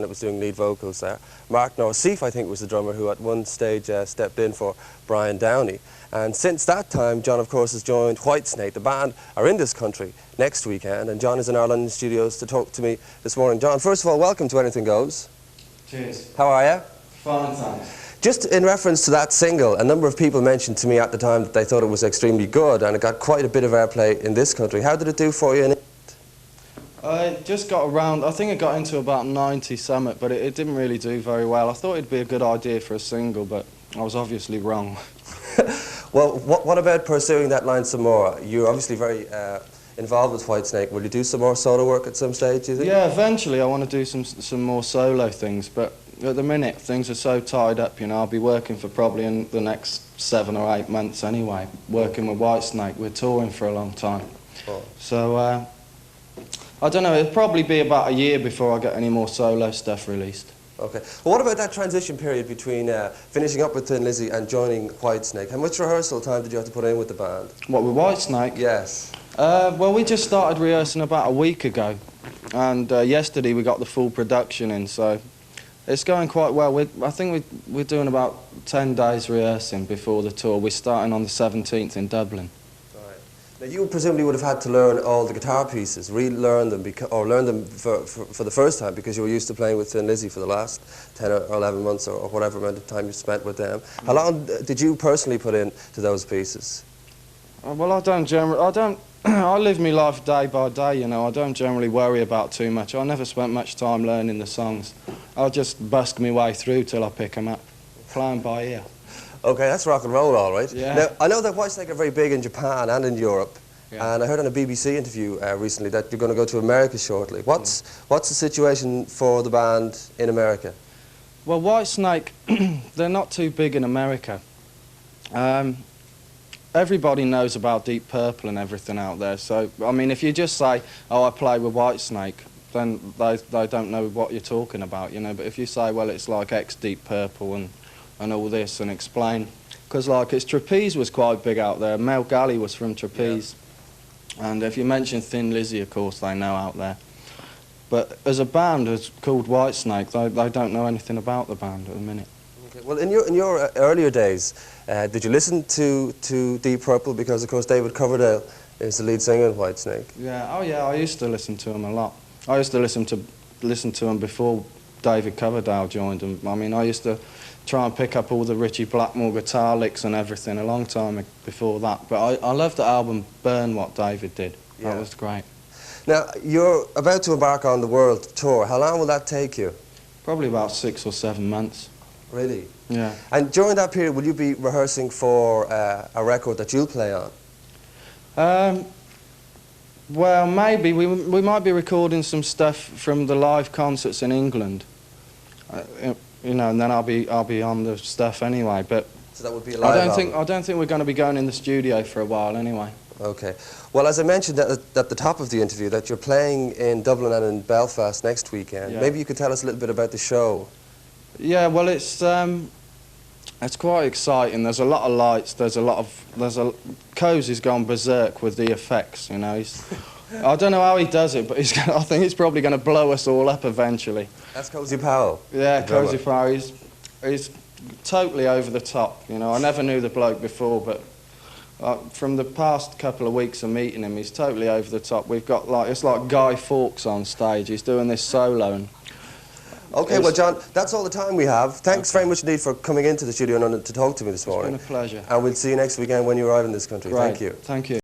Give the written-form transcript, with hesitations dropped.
that was doing lead vocals there. Mark Norseef, I think, was the drummer who at one stage stepped in for Brian Downey. And since that time, John, of course, has joined Whitesnake. The band are in this country next weekend, and John is in our London studios to talk to me this morning. John, first of all, welcome to Anything Goes. Cheers. How are you? Fine, thanks. Just in reference to that single, a number of people mentioned to me at the time that they thought it was extremely good, and it got quite a bit of airplay in this country. How did it do for you? I just got around, I think it got into about 90 something, but it didn't really do very well. I thought it'd be a good idea for a single, but I was obviously wrong. Well, what about pursuing that line some more? You're obviously very involved with Whitesnake. Will you do some more solo work at some stage, do you think? Yeah, eventually I want to do some more solo things, but at the minute things are so tied up, you know. I'll be working for probably in the next 7 or 8 months anyway, working with Whitesnake. We're touring for a long time. Oh. So, I don't know, it'll probably be about a year before I get any more solo stuff released. Okay. Well, what about that transition period between finishing up with Thin Lizzy and joining Whitesnake? How much rehearsal time did you have to put in with the band? What, with Whitesnake? Yes. Well, we just started rehearsing about a week ago, and yesterday we got the full production in, so it's going quite well. I think we're doing about 10 days rehearsing before the tour. We're starting on the 17th in Dublin. Now, you presumably would have had to learn all the guitar pieces, relearn them, or learn them for the first time, because you were used to playing with Thin Lizzy for the last 10 or 11 months or whatever amount of time you spent with them. How long did you personally put in to those pieces? Well, I live my life day by day, you know. I don't generally worry about too much. I never spent much time learning the songs. I'll just busk my way through till I pick them up, playing by ear. Okay, that's rock and roll, all right. Yeah. Now, I know that Whitesnake are very big in Japan and in Europe, yeah. and I heard on a BBC interview recently that you're going to go to America shortly. What's the situation for the band in America? Well, Whitesnake, they're not too big in America. Everybody knows about Deep Purple and everything out there, so, I mean, if you just say, oh, I play with Whitesnake, then they don't know what you're talking about, you know, but if you say, well, it's like ex-Deep Purple and all this, and explain, because like it's Trapeze was quite big out there. Mel Galley was from Trapeze, yeah. And if you mention Thin Lizzy, of course they know out there. But as a band, as called Whitesnake, they don't know anything about the band at the minute. Okay. Well, in your earlier days, did you listen to Deep Purple? Because of course David Coverdale is the lead singer in Whitesnake. Yeah, oh yeah, I used to listen to him a lot. I used to listen to him before David Coverdale joined him. I mean, I used to try and pick up all the Richie Blackmore guitar licks and everything a long time before that. But I loved the album Burn, what David did. Yeah. That was great. Now, you're about to embark on the world tour. How long will that take you? Probably about 6 or 7 months. Really? Yeah. And during that period, will you be rehearsing for a record that you'll play on? Well, maybe. We might be recording some stuff from the live concerts in England. You know, and then I'll be on the stuff anyway. But so that would be a live album. I don't think we're going to be going in the studio for a while anyway. Okay. Well, as I mentioned at the top of the interview, that you're playing in Dublin and in Belfast next weekend. Yeah. Maybe you could tell us a little bit about the show. Yeah, well, it's quite exciting. There's a lot of lights. Cozy's gone berserk with the effects. You know, I don't know how he does it, but I think he's probably going to blow us all up eventually. That's Cozy Powell. Yeah, Cozy Powell. He's totally over the top. You know, I never knew the bloke before, but from the past couple of weeks of meeting him, he's totally over the top. We've got it's like Guy Fawkes on stage. He's doing this solo. And okay, well, John, that's all the time we have. Thanks very much indeed for coming into the studio and to talk to me this morning. It's been a pleasure. And we'll see you next weekend when you arrive in this country. Great. Thank you. Thank you.